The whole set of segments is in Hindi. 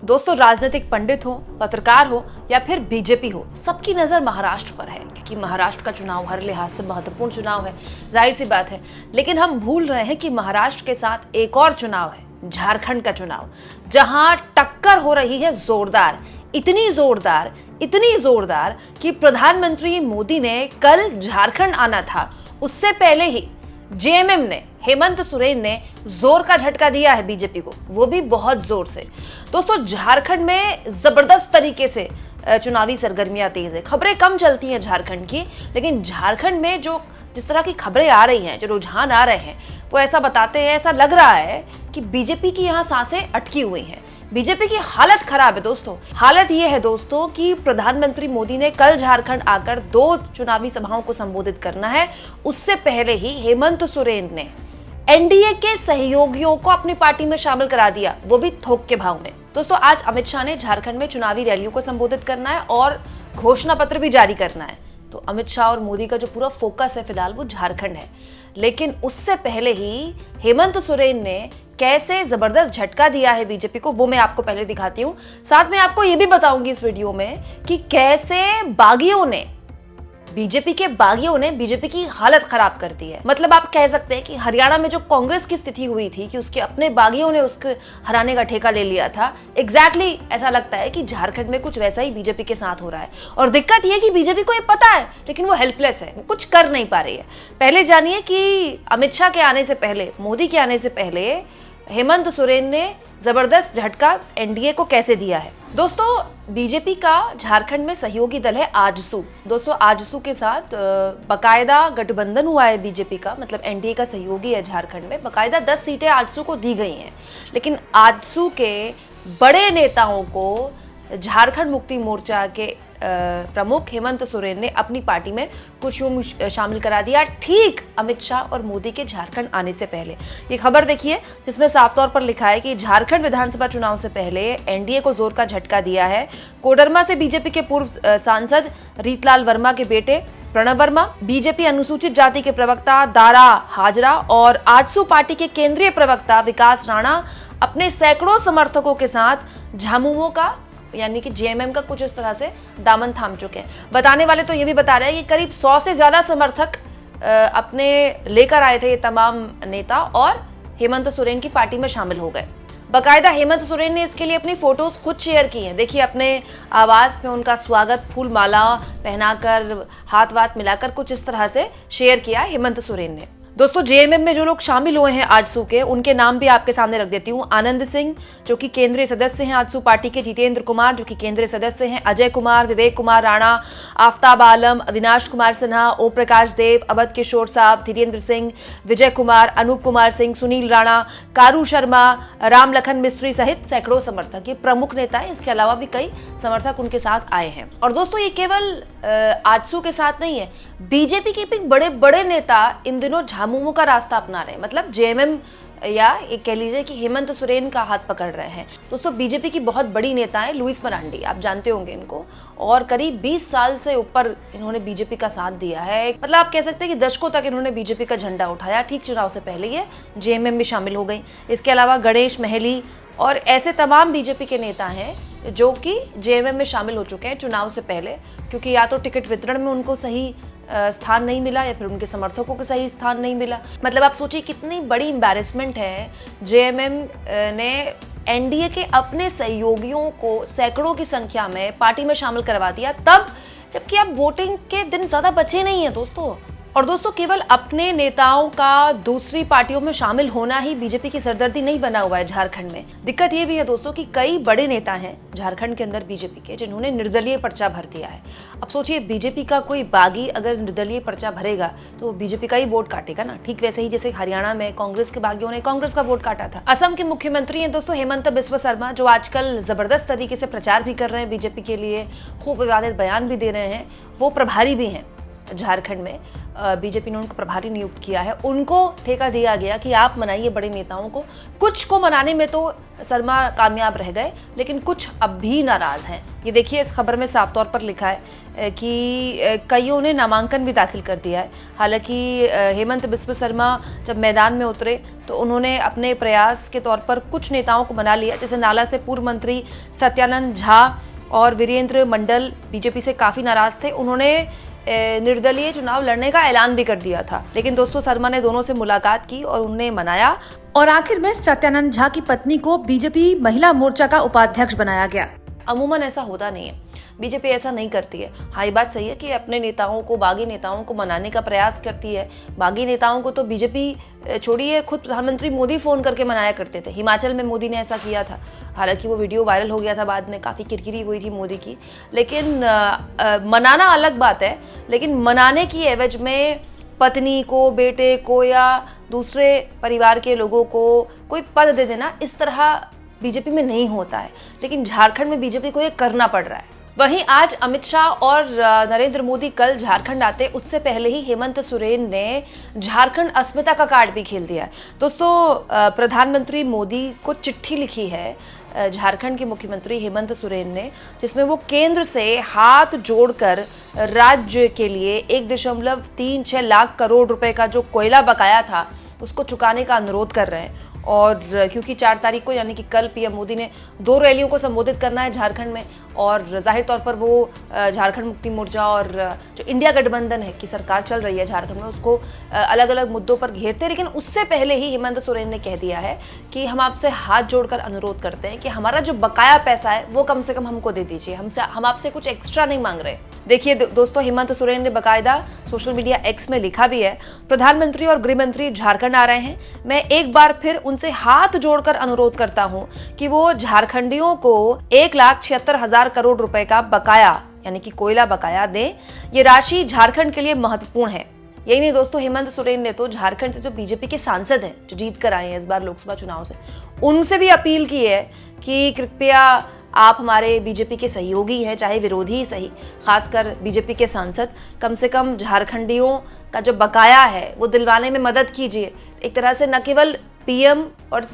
दोस्तों, राजनीतिक पंडित हो, पत्रकार हो या फिर बीजेपी हो, सबकी नजर महाराष्ट्र पर है क्योंकि महाराष्ट्र का चुनाव हर लिहाज से महत्वपूर्ण चुनाव है, जाहिर सी बात है। लेकिन हम भूल रहे हैं कि महाराष्ट्र के साथ एक और चुनाव है, झारखंड का चुनाव, जहां टक्कर हो रही है जोरदार, इतनी जोरदार कि प्रधानमंत्री मोदी ने कल झारखंड आना था, उससे पहले ही जेएमएम ने, हेमंत सोरेन ने जोर का झटका दिया है बीजेपी को, वो भी बहुत जोर से। दोस्तों, झारखंड में जबरदस्त तरीके से चुनावी सरगर्मियां तेज है। खबरें कम चलती हैं झारखंड की, लेकिन झारखंड में जिस तरह की खबरें आ रही हैं, जो रुझान आ रहे हैं, वो ऐसा बताते हैं, ऐसा लग रहा है कि बीजेपी की यहाँ सांसें अटकी हुई हैं। बीजेपी की हालत खराब है दोस्तों। हालत ये है दोस्तों कि प्रधानमंत्री मोदी ने कल झारखंड आकर 2 चुनावी सभाओं को संबोधित करना है। उससे पहले ही हेमंत सोरेन ने एनडीए के सहयोगियों को अपनी पार्टी में शामिल करा दिया, वो भी थोक के भाव में। दोस्तों, आज अमित शाह ने झारखंड में चुनावी रैलियों को संबोधित करना है और घोषणा पत्र भी जारी करना है। तो अमित शाह और मोदी का जो पूरा फोकस है फिलहाल वो झारखंड है। लेकिन उससे पहले ही हेमंत सोरेन ने कैसे जबरदस्त झटका दिया है बीजेपी को, वो मैं आपको पहले दिखाती हूँ। साथ में आपको ये भी बताऊंगी इस वीडियो में कि कैसे बागियों ने बीजेपी की हालत खराब कर दी है। मतलब आप कह सकते हैं कि हरियाणा में जो कांग्रेस की स्थिति हुई थी कि उसके अपने बागियों ने उसके हराने का ठेका ले लिया था, एग्जैक्टली ऐसा लगता है कि झारखंड में कुछ वैसा ही बीजेपी के साथ हो रहा है। और दिक्कत यह कि बीजेपी को ये पता है, लेकिन वो हेल्पलेस है, वो कुछ कर नहीं पा रही है। पहले जानिए कि अमित शाह के आने से पहले, मोदी के आने से पहले हेमंत सोरेन ने जबरदस्त झटका एनडीए को कैसे दिया है। दोस्तों, बीजेपी का झारखंड में सहयोगी दल है आजसू। दोस्तों, आजसू के साथ बकायदा गठबंधन हुआ है बीजेपी का, मतलब एनडीए का सहयोगी है झारखंड में। बकायदा 10 सीटें आजसू को दी गई हैं। लेकिन आजसू के बड़े नेताओं को झारखंड मुक्ति मोर्चा के प्रमुख हेमंत सोरेन ने अपनी पार्टी में खुशियों में शामिल करा दिया, ठीक अमित शाह और मोदी के झारखंड आने से पहले। ये खबर देखिए जिसमें साफ तौर पर लिखा है कि झारखंड विधानसभा चुनाव से पहले एनडीए को जोर का झटका दिया है। कोडरमा से बीजेपी के पूर्व सांसद रीतलाल वर्मा के बेटे प्रणब वर्मा, बीजेपी अनुसूचित जाति के प्रवक्ता दारा हाजरा और आजसू पार्टी के केंद्रीय प्रवक्ता विकास राणा अपने सैकड़ों समर्थकों के साथ झामुमो का, यानी कि जेएमएम का कुछ इस तरह से दामन थाम चुके हैं। बताने वाले तो ये भी बता रहे हैं कि करीब 100 से ज्यादा समर्थक अपने लेकर आए थे ये तमाम नेता और हेमंत सोरेन की पार्टी में शामिल हो गए। बकायदा हेमंत सोरेन ने इसके लिए अपनी फोटोज खुद शेयर की हैं। देखिए, अपने आवाज पे उनका स्वागत फूल माला पहनाकर, हाथ वाथ मिलाकर कुछ इस तरह से शेयर किया हेमंत सोरेन ने। दोस्तों, जेएमएम में जो लोग शामिल हुए हैं आजसू के, उनके नाम भी आपके सामने रख देती हूँ। आनंद सिंह जो कि केंद्रीय सदस्य हैं आजसू पार्टी के, जितेंद्र कुमार जो कि केंद्रीय सदस्य हैं, अजय कुमार, विवेक कुमार राणा, आफ्ताब आलम, अविनाश कुमार सिन्हा, ओम प्रकाश देव, अवध किशोर साहब, धीरेन्द्र सिंह, विजय कुमार, अनूप कुमार सिंह, सुनील राणा, कारू शर्मा, राम लखन मिस्त्री सहित सैकड़ों समर्थक। ये प्रमुख नेता है। इसके अलावा भी कई समर्थक उनके साथ आए हैं। और दोस्तों, ये केवल आजसू के साथ नहीं है, बीजेपी के भी बड़े बड़े नेता इन दिनों झामुमो का रास्ता अपना रहे हैं। मतलब जेएमएम या एक कह लीजिए कि हेमंत सोरेन का हाथ पकड़ रहे हैं। दोस्तों, बीजेपी की बहुत बड़ी नेता है लुइस मरांडी, आप जानते होंगे इनको, और करीब 20 साल से ऊपर इन्होंने बीजेपी का साथ दिया है। मतलब आप कह सकते हैं कि दशकों तक इन्होंने बीजेपी का झंडा उठाया। ठीक चुनाव से पहले ये जेएमएम में शामिल हो गई। इसके अलावा गणेश महली और ऐसे तमाम बीजेपी के नेता हैं जो कि जेएमएम में शामिल हो चुके हैं चुनाव से पहले, क्योंकि या तो टिकट वितरण में उनको सही स्थान नहीं मिला या फिर उनके समर्थकों को सही स्थान नहीं मिला। मतलब आप सोचिए कितनी बड़ी एम्बैरेसमेंट है। जेएमएम ने एनडीए के अपने सहयोगियों को सैकड़ों की संख्या में पार्टी में शामिल करवा दिया, तब जबकि अब वोटिंग के दिन ज्यादा बचे नहीं है दोस्तों। और दोस्तों, केवल अपने नेताओं का दूसरी पार्टियों में शामिल होना ही बीजेपी की सरदर्दी नहीं बना हुआ है झारखंड में। दिक्कत ये भी है दोस्तों कि कई बड़े नेता हैं झारखंड के अंदर बीजेपी के, जिन्होंने निर्दलीय पर्चा भर दिया है। अब सोचिए, बीजेपी का कोई बागी अगर निर्दलीय पर्चा भरेगा तो बीजेपी का ही वोट काटेगा ना। ठीक वैसे ही जैसे हरियाणा में कांग्रेस के बागियों ने कांग्रेस का वोट काटा था। असम के मुख्यमंत्री हैं दोस्तों हेमंत बिस्वा शर्मा, जो आजकल जबरदस्त तरीके से प्रचार भी कर रहे हैं बीजेपी के लिए, खूब विवादित बयान भी दे रहे हैं। वो प्रभारी भी हैं झारखंड में बीजेपी ने उनको प्रभारी नियुक्त किया है, उनको ठेका दिया गया कि आप मनाइए बड़े नेताओं को। कुछ को मनाने में तो शर्मा कामयाब रह गए, लेकिन कुछ अब भी नाराज हैं। ये देखिए, इस खबर में साफ तौर पर लिखा है कि कईयों ने नामांकन भी दाखिल कर दिया है। हालांकि हेमंत बिस्व शर्मा जब मैदान में उतरे तो उन्होंने अपने प्रयास के तौर पर कुछ नेताओं को मना लिया, जैसे नाला से पूर्व मंत्री सत्यानंद झा और वीरेंद्र मंडल बीजेपी से काफ़ी नाराज थे। उन्होंने निर्दलीय चुनाव लड़ने का ऐलान भी कर दिया था, लेकिन दोस्तों शर्मा ने दोनों से मुलाकात की और उन्हें मनाया और आखिर में सत्यानंद झा की पत्नी को बीजेपी महिला मोर्चा का उपाध्यक्ष बनाया गया। अमूमन ऐसा होता नहीं है, बीजेपी ऐसा नहीं करती है। हाँ, ये बात सही है कि अपने नेताओं को, बागी नेताओं को मनाने का प्रयास करती है। बागी नेताओं को तो बीजेपी छोड़िए, खुद प्रधानमंत्री मोदी फ़ोन करके मनाया करते थे। हिमाचल में मोदी ने ऐसा किया था, हालांकि वो वीडियो वायरल हो गया था, बाद में काफ़ी किरकिरी हुई थी मोदी की। लेकिन मनाना अलग बात है, लेकिन मनाने की एवज में पत्नी को, बेटे को या दूसरे परिवार के लोगों को कोई पद दे देना, इस तरह बीजेपी में नहीं होता है। लेकिन झारखंड में बीजेपी को ये करना पड़ रहा है। वहीं आज अमित शाह और नरेंद्र मोदी कल झारखंड आते, उससे पहले ही हेमंत सोरेन ने झारखंड अस्मिता का कार्ड भी खेल दिया है। दोस्तों, प्रधानमंत्री मोदी को चिट्ठी लिखी है झारखंड के मुख्यमंत्री हेमंत सोरेन ने, जिसमें वो केंद्र से हाथ जोड़कर राज्य के लिए 1.36 लाख करोड़ रुपए का जो कोयला बकाया था उसको चुकाने का अनुरोध कर रहे हैं। और क्योंकि 4 तारीख को यानी कि कल पीएम मोदी ने 2 रैलियों को संबोधित करना है झारखंड में, और जाहिर तौर पर वो झारखंड मुक्ति मोर्चा और जो इंडिया गठबंधन है की सरकार चल रही है झारखंड में, उसको अलग अलग मुद्दों पर घेरते हैं। लेकिन उससे पहले ही हेमंत सोरेन ने कह दिया है कि हम आपसे हाथ जोड़कर अनुरोध करते हैं कि हमारा जो बकाया पैसा है वो कम से कम हमको दे दीजिए, हम आपसे कुछ एक्स्ट्रा नहीं मांग रहे। देखिए दोस्तों, हेमंत सोरेन ने बाकायदा सोशल मीडिया एक्स में लिखा भी है, प्रधानमंत्री और गृह मंत्री झारखंड आ रहे हैं, मैं एक बार फिर उनसे हाथ जोड़कर अनुरोध करता हूं कि वो झारखंडियों को 1,76,000 करोड़ रुपए का बकाया यानी कि कोयला बकाया दें। ये राशि झारखंड के लिए महत्वपूर्ण है। यही नहीं दोस्तों, हेमंत सोरेन ने तो झारखंड से जो बीजेपी के सांसद हैं जो जीत कर आए हैं इस बार लोकसभा चुनाव से, उनसे भी अपील की है कि कृपया आप हमारे बीजेपी के सहयोगी हैं, चाहे विरोधी ही सही, खासकर बीजेपी के सांसद, कम से कम झारखंडियों का जो बकाया है वो दिलवाने में मदद कीजिए। एक तरह से न केवल पीएम और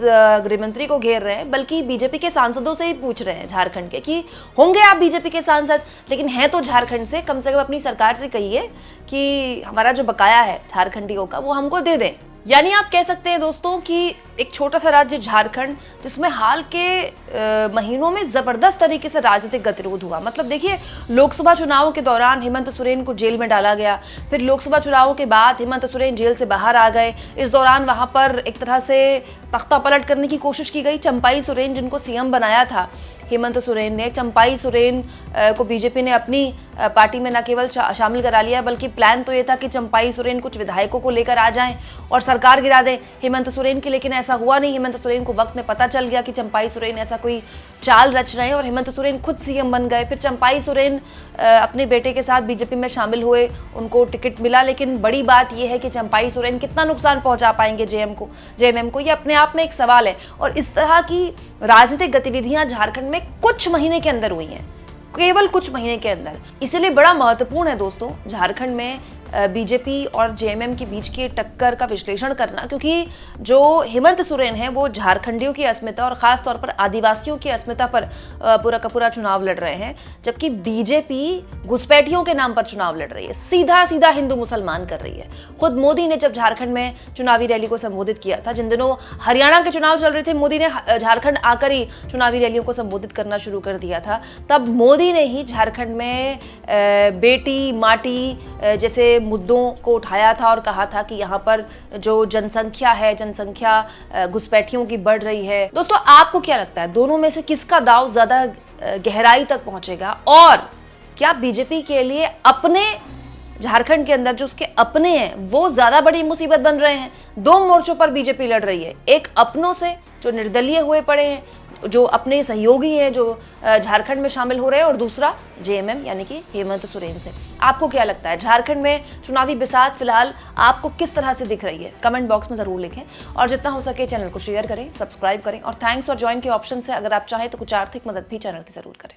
गृह मंत्री को घेर रहे हैं, बल्कि बीजेपी के सांसदों से ही पूछ रहे हैं झारखंड के कि होंगे आप बीजेपी के सांसद, लेकिन हैं तो झारखंड से, कम अपनी सरकार से कहिए कि हमारा जो बकाया है झारखंडियों का वो हमको दे दें। यानी आप कह सकते हैं दोस्तों कि एक छोटा सा राज्य झारखंड, जिसमें हाल के महीनों में जबरदस्त तरीके से राजनीतिक गतिरोध हुआ। मतलब देखिए, लोकसभा चुनावों के दौरान हेमंत सोरेन को जेल में डाला गया, फिर लोकसभा चुनावों के बाद हेमंत सोरेन जेल से बाहर आ गए। इस दौरान वहां पर एक तरह से तख्ता पलट करने की कोशिश की गई। चंपाई सोरेन जिनको सीएम बनाया था हेमंत सोरेन ने, चंपाई सोरेन को बीजेपी ने अपनी पार्टी में न केवल शामिल करा लिया, बल्कि प्लान तो ये था कि चंपाई सोरेन कुछ विधायकों को लेकर आ जाएं और सरकार गिरा दें हेमंत सोरेन की। लेकिन ऐसा हुआ नहीं। हेमंत सोरेन को वक्त में पता चल गया कि चंपाई सोरेन ऐसा कोई चाल रच रहे हैं और हेमंत सोरेन खुद सीएम बन गए। फिर चंपाई सोरेन अपने बेटे के साथ बीजेपी में शामिल हुए, उनको टिकट मिला। लेकिन बड़ी बात यह है कि चंपाई सोरेन कितना नुकसान पहुंचा पाएंगे जेएमएम को, ये अपने आप में एक सवाल है। और इस तरह की राजनीतिक गतिविधियां झारखंड में कुछ महीने के अंदर हुई हैं, केवल कुछ महीने के अंदर। इसलिए बड़ा महत्वपूर्ण है दोस्तों झारखंड में बीजेपी और जेएमएम के बीच की टक्कर का विश्लेषण करना, क्योंकि जो हेमंत सोरेन है वो झारखंडियों की अस्मिता और खास तौर पर आदिवासियों की अस्मिता पर पूरा का पूरा चुनाव लड़ रहे हैं, जबकि बीजेपी घुसपैठियों के नाम पर चुनाव लड़ रही है, सीधा सीधा हिंदू मुसलमान कर रही है। खुद मोदी ने जब झारखंड में चुनावी रैली को संबोधित किया था, जिन दिनों हरियाणा के चुनाव चल रहे थे, मोदी ने झारखंड आकर ही चुनावी रैलियों को संबोधित करना शुरू कर दिया था। तब मोदी ने ही झारखंड में बेटी माटी जैसे मुद्दों को उठाया था और कहा था कि यहाँ पर जो जनसंख्या घुसपैठियों की बढ़ रही है। दोस्तों, आपको क्या लगता है, दोनों में से किसका दांव ज्यादा गहराई तक पहुंचेगा? और क्या बीजेपी के लिए अपने झारखंड के अंदर जो उसके अपने हैं वो ज्यादा बड़ी मुसीबत बन रहे हैं? 2 मोर्चों पर बीजेपी लड़ रही है, एक अपनों से जो निर्दलीय हुए पड़े हैं, जो अपने सहयोगी हैं जो झारखंड में शामिल हो रहे हैं, और दूसरा जेएमएम यानी कि हेमंत सोरेन से। आपको क्या लगता है, झारखंड में चुनावी बिसात फिलहाल आपको किस तरह से दिख रही है? कमेंट बॉक्स में जरूर लिखें और जितना हो सके चैनल को शेयर करें, सब्सक्राइब करें और थैंक्स और ज्वाइन के ऑप्शन से अगर आप चाहें तो कुछ आर्थिक मदद भी चैनल की जरूर करें।